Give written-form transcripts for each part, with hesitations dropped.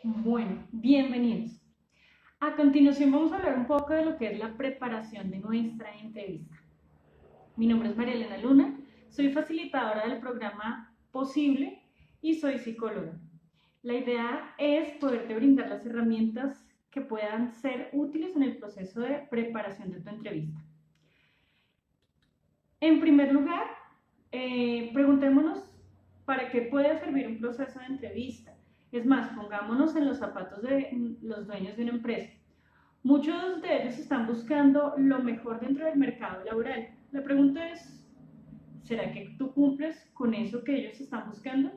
Bueno, bienvenidos. A continuación vamos a hablar un poco de lo que es la preparación de nuestra entrevista. Mi nombre es María Elena Luna, soy facilitadora del programa Posible y soy psicóloga. La idea es poderte brindar las herramientas que puedan ser útiles en el proceso de preparación de tu entrevista. En primer lugar, preguntémonos para qué puede servir un proceso de entrevista. Es más, pongámonos en los zapatos de los dueños de una empresa. Muchos de ellos están buscando lo mejor dentro del mercado laboral. La pregunta es, ¿será que tú cumples con eso que ellos están buscando?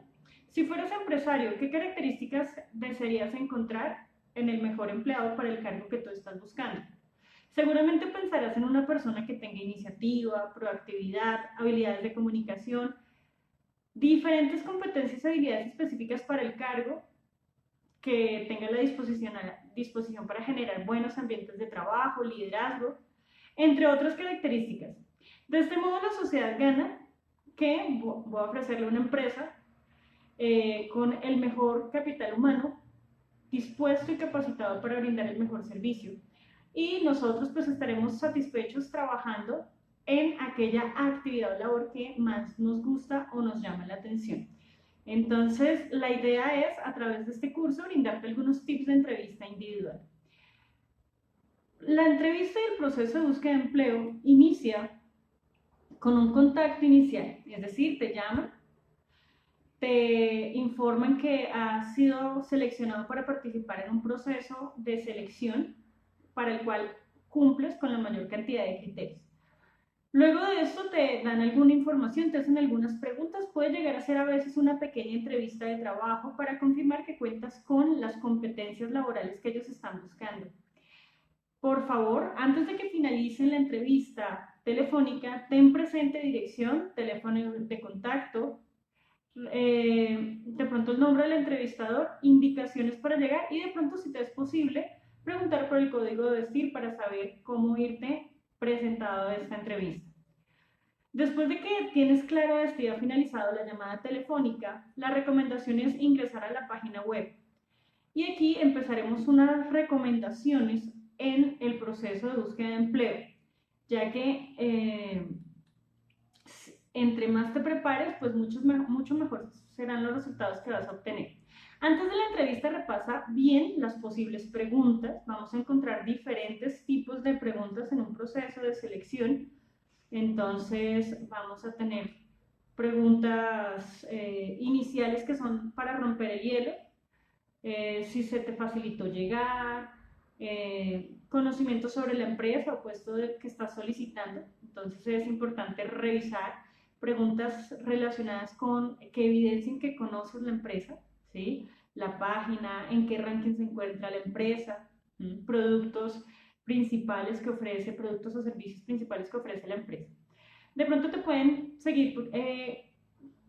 Si fueras empresario, ¿qué características desearías encontrar en el mejor empleado para el cargo que tú estás buscando? Seguramente pensarás en una persona que tenga iniciativa, proactividad, habilidades de comunicación, diferentes competencias y habilidades específicas para el cargo, que tenga disposición para generar buenos ambientes de trabajo, liderazgo, entre otras características. De este modo, la sociedad gana que voy a ofrecerle una empresa con el mejor capital humano, dispuesto y capacitado para brindar el mejor servicio. Y nosotros pues estaremos satisfechos trabajando en aquella actividad o labor que más nos gusta o nos llama la atención. Entonces, la idea es, a través de este curso, brindarte algunos tips de entrevista individual. La entrevista y el proceso de búsqueda de empleo inicia con un contacto inicial, es decir, te llaman, te informan que has sido seleccionado para participar en un proceso de selección para el cual cumples con la mayor cantidad de criterios. Luego de esto te dan alguna información, te hacen algunas preguntas, puede llegar a ser a veces una pequeña entrevista de trabajo para confirmar que cuentas con las competencias laborales que ellos están buscando. Por favor, antes de que finalicen la entrevista telefónica, ten presente dirección, teléfono de contacto, de pronto el nombre del entrevistador, indicaciones para llegar y de pronto, si te es posible, preguntar por el código de vestir para saber cómo irte presentado a esta entrevista. Después de que tienes claro esto y ha finalizado la llamada telefónica, la recomendación es ingresar a la página web. Y aquí empezaremos unas recomendaciones en el proceso de búsqueda de empleo, ya que entre más te prepares, pues mucho mejor serán los resultados que vas a obtener. Antes de la entrevista repasa bien las posibles preguntas. Vamos a encontrar diferentes tipos de preguntas en un proceso de selección. Entonces vamos a tener preguntas iniciales que son para romper el hielo, si se te facilitó llegar, conocimiento sobre la empresa o puesto que estás solicitando. Entonces es importante revisar preguntas relacionadas con que evidencien que conoces la empresa, ¿sí? La página, en qué ranking se encuentra la empresa, productos principales que ofrece, productos o servicios principales que ofrece la empresa. De pronto te pueden seguir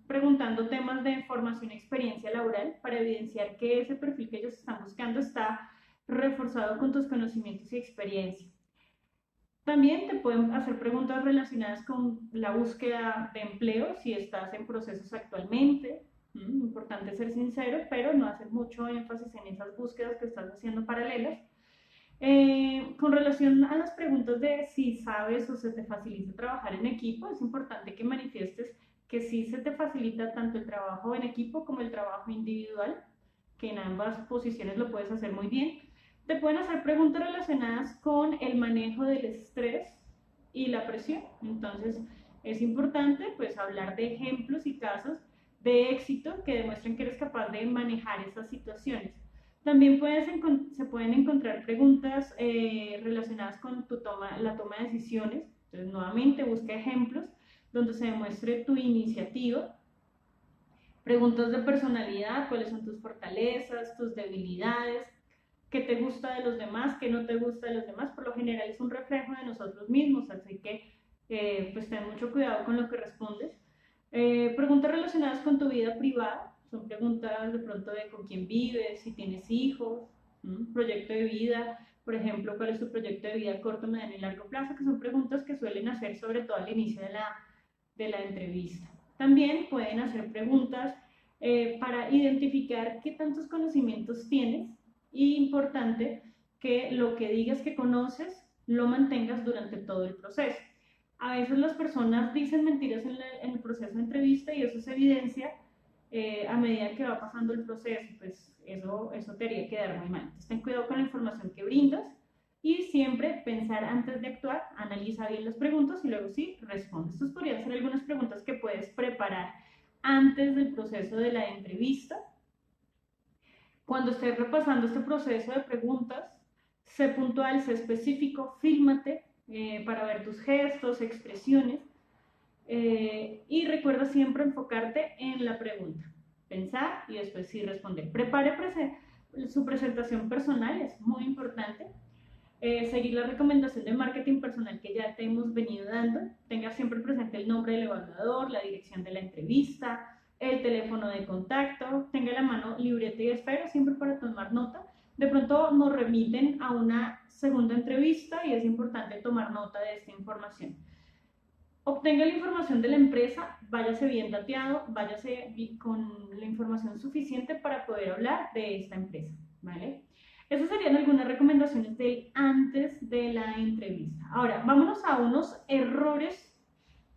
preguntando temas de formación y experiencia laboral para evidenciar que ese perfil que ellos están buscando está reforzado con tus conocimientos y experiencia. También te pueden hacer preguntas relacionadas con la búsqueda de empleo, si estás en procesos actualmente. Importante ser sincero, pero no hacer mucho énfasis en esas búsquedas que estás haciendo paralelas. Con relación a las preguntas de si sabes o se te facilita trabajar en equipo, es importante que manifiestes que sí se te facilita tanto el trabajo en equipo como el trabajo individual, que en ambas posiciones lo puedes hacer muy bien. Te pueden hacer preguntas relacionadas con el manejo del estrés y la presión. Entonces, es importante pues hablar de ejemplos y casos de éxito que demuestren que eres capaz de manejar esas situaciones. También se pueden encontrar preguntas relacionadas con la toma de decisiones. Entonces, nuevamente, busca ejemplos donde se demuestre tu iniciativa. Preguntas de personalidad, cuáles son tus fortalezas, tus debilidades, qué te gusta de los demás, qué no te gusta de los demás. Por lo general es un reflejo de nosotros mismos, así que pues ten mucho cuidado con lo que respondes. Preguntas relacionadas con tu vida privada, son preguntas de pronto de con quién vives, si tienes hijos, proyecto de vida, por ejemplo, cuál es tu proyecto de vida a corto, mediano y largo plazo, que son preguntas que suelen hacer sobre todo al inicio de la entrevista. También pueden hacer preguntas para identificar qué tantos conocimientos tienes y importante que lo que digas que conoces lo mantengas durante todo el proceso. A veces las personas dicen mentiras en el proceso de entrevista y eso se evidencia a medida que va pasando el proceso, pues eso te haría quedar muy mal. Entonces, ten cuidado con la información que brindas y siempre pensar antes de actuar, analiza bien las preguntas y luego sí responde. Estos podrían ser algunas preguntas que puedes preparar antes del proceso de la entrevista. Cuando estés repasando este proceso de preguntas, sé puntual, sé específico, fílmate para ver tus gestos, expresiones y recuerda siempre enfocarte en la pregunta. Pensar y después sí responder. Prepare su presentación personal, es muy importante. Seguir la recomendación de marketing personal que ya te hemos venido dando. Tenga siempre presente el nombre del evaluador, la dirección de la entrevista, el teléfono de contacto. Tenga la mano libreta y esfero siempre para tomar nota. De pronto nos remiten a una segunda entrevista y es importante tomar nota de esta información. Obtenga la información de la empresa, váyase bien dateado, váyase con la información suficiente para poder hablar de esta empresa, ¿vale? Esas serían algunas recomendaciones del antes de la entrevista. Ahora, vámonos a unos errores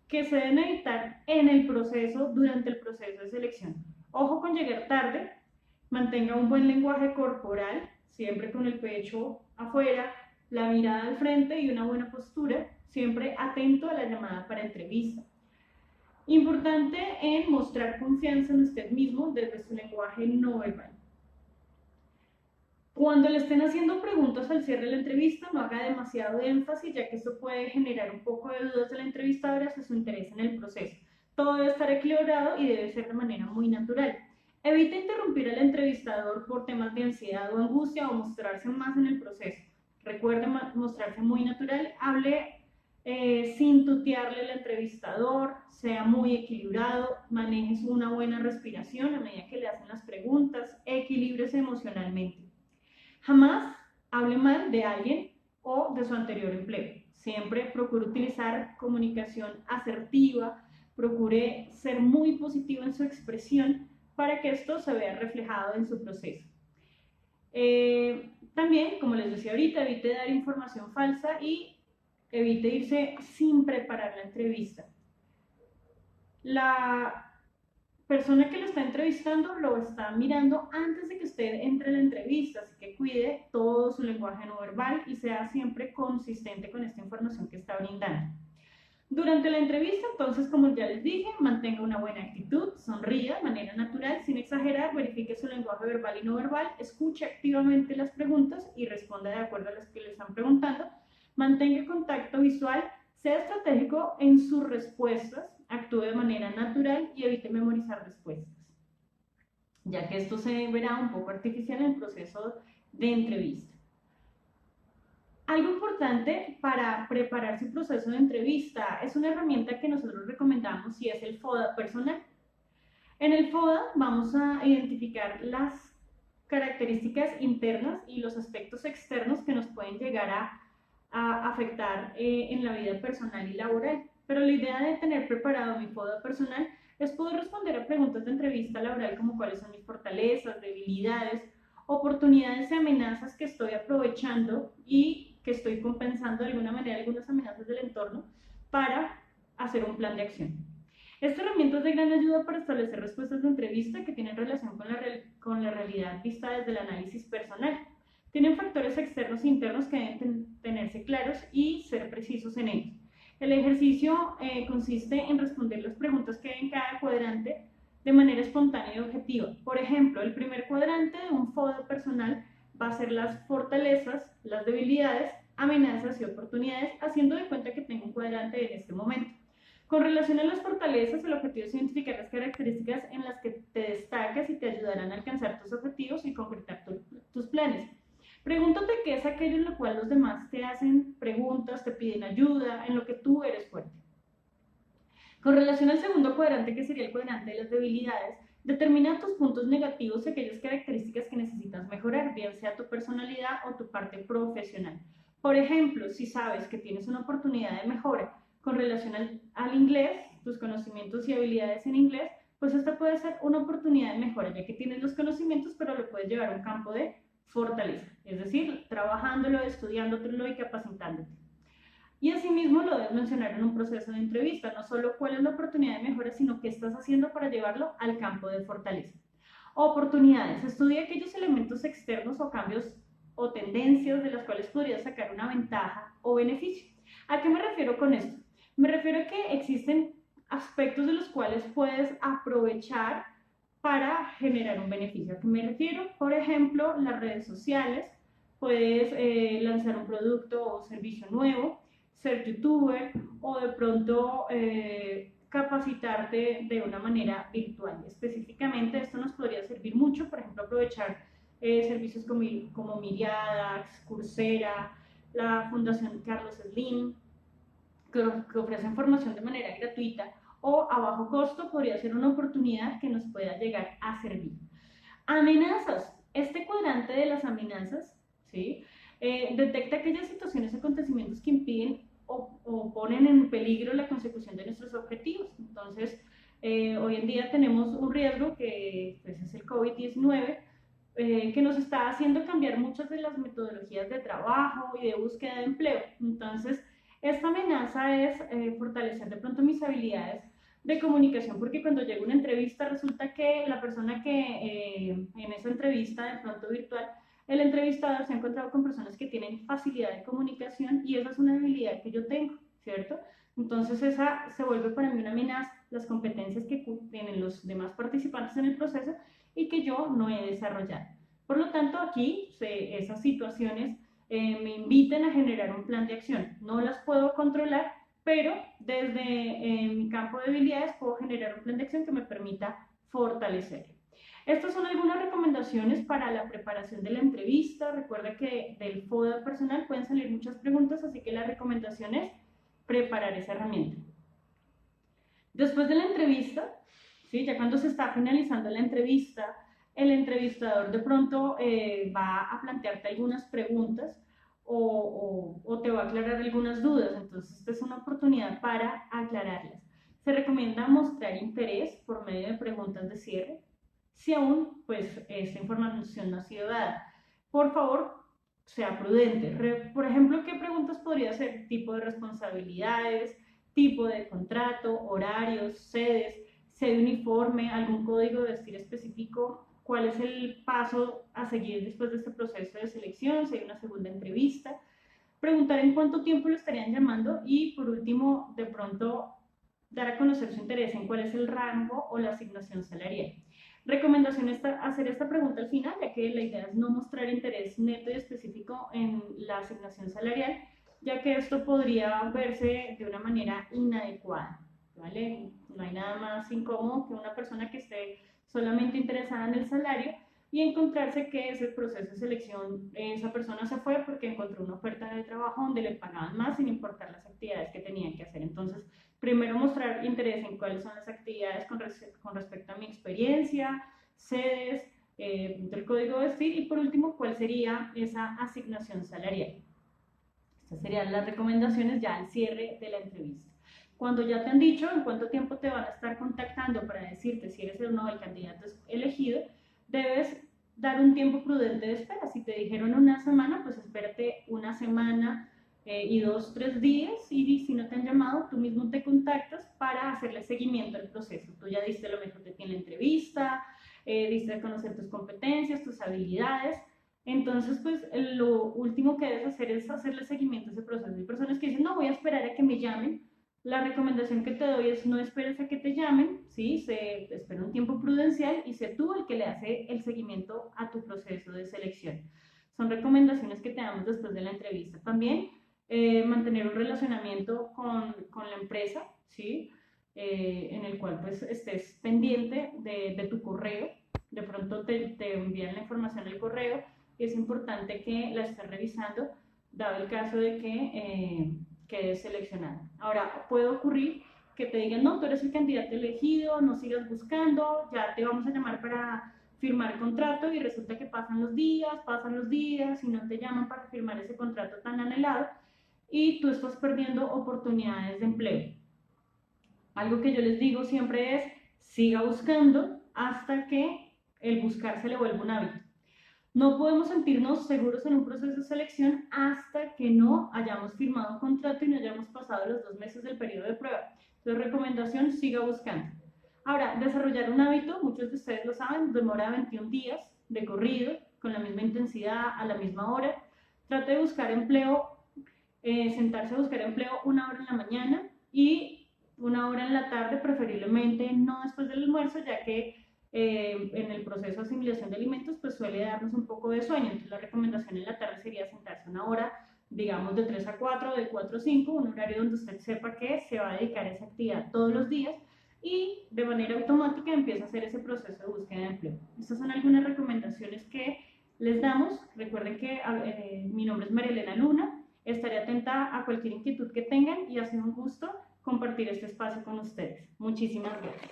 que se deben evitar en el proceso, durante el proceso de selección. Ojo con llegar tarde, mantenga un buen lenguaje corporal, siempre con el pecho afuera, la mirada al frente y una buena postura, siempre atento a la llamada para entrevista. Importante en mostrar confianza en usted mismo desde su lenguaje no verbal. Cuando le estén haciendo preguntas al cierre de la entrevista, no haga demasiado énfasis, ya que esto puede generar un poco de dudas de la entrevistadora hacia su interés en el proceso. Todo debe estar equilibrado y debe ser de manera muy natural. Evita interrumpir al entrevistador por temas de ansiedad o angustia o mostrarse más en el proceso. Recuerde mostrarse muy natural, hable sin tutearle al entrevistador, sea muy equilibrado, maneje una buena respiración a medida que le hacen las preguntas, equilíbrese emocionalmente. Jamás hable mal de alguien o de su anterior empleo. Siempre procure utilizar comunicación asertiva, procure ser muy positivo en su expresión para que esto se vea reflejado en su proceso. También, como les decía ahorita, evite dar información falsa y evite irse sin preparar la entrevista. La persona que lo está entrevistando lo está mirando antes de que usted entre en la entrevista, así que cuide todo su lenguaje no verbal y sea siempre consistente con esta información que está brindando. Durante la entrevista, entonces, como ya les dije, mantenga una buena actitud, sonría de manera natural, sin exagerar, verifique su lenguaje verbal y no verbal, escuche activamente las preguntas y responda de acuerdo a las que le están preguntando, mantenga contacto visual, sea estratégico en sus respuestas, actúe de manera natural y evite memorizar respuestas, ya que esto se verá un poco artificial en el proceso de entrevista. Algo importante para preparar su proceso de entrevista es una herramienta que nosotros recomendamos y es el FODA personal. En el FODA vamos a identificar las características internas y los aspectos externos que nos pueden llegar a afectar en la vida personal y laboral. Pero la idea de tener preparado mi FODA personal es poder responder a preguntas de entrevista laboral como cuáles son mis fortalezas, debilidades, oportunidades y amenazas que estoy aprovechando y que estoy compensando de alguna manera algunas amenazas del entorno para hacer un plan de acción. Esta herramienta es de gran ayuda para establecer respuestas de entrevista que tienen relación con la realidad vista desde el análisis personal. Tienen factores externos e internos que deben tenerse claros y ser precisos en ellos. El ejercicio consiste en responder las preguntas que hay en cada cuadrante de manera espontánea y objetiva. Por ejemplo, el primer cuadrante de un FODA personal va a ser las fortalezas, las debilidades, amenazas y oportunidades, haciendo de cuenta que tengo un cuadrante en este momento. Con relación a las fortalezas, el objetivo es identificar las características en las que te destacas y te ayudarán a alcanzar tus objetivos y concretar tus planes. Pregúntate qué es aquello en lo cual los demás te hacen preguntas, te piden ayuda, en lo que tú eres fuerte. Con relación al segundo cuadrante, que sería el cuadrante de las debilidades, determina tus puntos negativos y aquellas características que necesitas mejorar, bien sea tu personalidad o tu parte profesional. Por ejemplo, si sabes que tienes una oportunidad de mejora con relación al inglés, tus conocimientos y habilidades en inglés, pues esta puede ser una oportunidad de mejora, ya que tienes los conocimientos, pero lo puedes llevar a un campo de fortaleza, es decir, trabajándolo, estudiándolo y capacitándote. Y asimismo lo debes mencionar en un proceso de entrevista, no solo cuál es la oportunidad de mejora, sino qué estás haciendo para llevarlo al campo de fortaleza. Oportunidades. Estudia aquellos elementos externos o cambios o tendencias de las cuales podrías sacar una ventaja o beneficio. ¿A qué me refiero con esto? Me refiero a que existen aspectos de los cuales puedes aprovechar para generar un beneficio. ¿A qué me refiero? Por ejemplo, las redes sociales, puedes lanzar un producto o servicio nuevo, ser youtuber o de pronto capacitarte de una manera virtual. Específicamente esto nos podría servir mucho, por ejemplo, aprovechar servicios como Miriadax, Coursera, la Fundación Carlos Slim, que ofrecen formación de manera gratuita o a bajo costo, podría ser una oportunidad que nos pueda llegar a servir. Amenazas. Este cuadrante de las amenazas, ¿sí? Detecta aquellas situaciones o acontecimientos que impiden o ponen en peligro la consecución de nuestros objetivos. Entonces, hoy en día tenemos un riesgo que pues, es el COVID-19, que nos está haciendo cambiar muchas de las metodologías de trabajo y de búsqueda de empleo. Entonces, esta amenaza es fortalecer de pronto mis habilidades de comunicación, porque cuando llega una entrevista resulta que la persona que en esa entrevista de pronto virtual, el entrevistador se ha encontrado con personas que tienen facilidad de comunicación y esa es una habilidad que yo tengo, ¿cierto? Entonces esa se vuelve para mí una amenaza, las competencias que tienen los demás participantes en el proceso y que yo no he desarrollado. Por lo tanto, aquí esas situaciones me invitan a generar un plan de acción. No las puedo controlar, pero desde mi campo de habilidades puedo generar un plan de acción que me permita fortalecer. Estas son algunas recomendaciones para la preparación de la entrevista. Recuerda que del FODA personal pueden salir muchas preguntas, así que la recomendación es preparar esa herramienta. Después de la entrevista, ¿sí? Ya cuando se está finalizando la entrevista, el entrevistador de pronto va a plantearte algunas preguntas o te va a aclarar algunas dudas. Entonces, esta es una oportunidad para aclararlas. Se recomienda mostrar interés por medio de preguntas de cierre, si aún pues esta información no ha sido dada. Por favor, sea prudente. Por ejemplo, ¿qué preguntas podría ser? Tipo de responsabilidades, tipo de contrato, horarios, sedes, sede uniforme, algún código de vestir específico, cuál es el paso a seguir después de este proceso de selección, si hay una segunda entrevista, preguntar en cuánto tiempo lo estarían llamando y por último, de pronto, dar a conocer su interés en cuál es el rango o la asignación salarial. Recomendación es hacer esta pregunta al final, ya que la idea es no mostrar interés neto y específico en la asignación salarial, ya que esto podría verse de una manera inadecuada, ¿vale? No hay nada más incómodo que una persona que esté solamente interesada en el salario y encontrarse que ese proceso de selección, esa persona se fue porque encontró una oferta de trabajo donde le pagaban más sin importar las actividades que tenían que hacer. Entonces, primero mostrar interés en cuáles son las actividades con respecto a mi experiencia, sedes, del código de vestir y por último, cuál sería esa asignación salarial. Estas serían las recomendaciones ya al cierre de la entrevista. Cuando ya te han dicho en cuánto tiempo te van a estar contactando para decirte si eres o no el candidato elegido, debes dar un tiempo prudente de espera. Si te dijeron una semana, pues espérate una semana y 2, 3 días y si no te han llamado, tú mismo te contactas para hacerle seguimiento al proceso. Tú ya diste lo mejor de ti en la entrevista, diste a conocer tus competencias, tus habilidades. Entonces, pues lo último que debes hacer es hacerle seguimiento a ese proceso. Hay personas que dicen, no, voy a esperar a que me llamen. La recomendación que te doy es no esperes a que te llamen, ¿sí? Espera un tiempo prudencial y sé tú el que le hace el seguimiento a tu proceso de selección. Son recomendaciones que te damos después de la entrevista. También mantener un relacionamiento con la empresa, ¿sí? En el cual pues estés pendiente de tu correo. De pronto te envían la información al correo y es importante que la estés revisando, dado el caso de que quedes seleccionado. Ahora, puede ocurrir que te digan, no, tú eres el candidato elegido, no sigas buscando, ya te vamos a llamar para firmar contrato y resulta que pasan los días y no te llaman para firmar ese contrato tan anhelado y tú estás perdiendo oportunidades de empleo. Algo que yo les digo siempre es, siga buscando hasta que el buscar se le vuelva un hábito. No podemos sentirnos seguros en un proceso de selección hasta que no hayamos firmado un contrato y no hayamos pasado los 2 meses del periodo de prueba. Entonces, recomendación, siga buscando. Ahora, desarrollar un hábito, muchos de ustedes lo saben, demora 21 días de corrido, con la misma intensidad, a la misma hora. Trate de buscar empleo, sentarse a buscar empleo 1 hora en la mañana y 1 hora en la tarde, preferiblemente no después del almuerzo, ya que en el proceso de asimilación de alimentos pues suele darnos un poco de sueño. Entonces la recomendación en la tarde sería sentarse 1 hora, digamos de 3 a 4, de 4 a 5, un horario donde usted sepa que se va a dedicar a esa actividad todos los días y de manera automática empieza a hacer ese proceso de búsqueda de empleo. Estas son algunas recomendaciones que les damos. Recuerden que mi nombre es María Elena Luna, estaré atenta a cualquier inquietud que tengan y ha sido un gusto compartir este espacio con ustedes. Muchísimas gracias.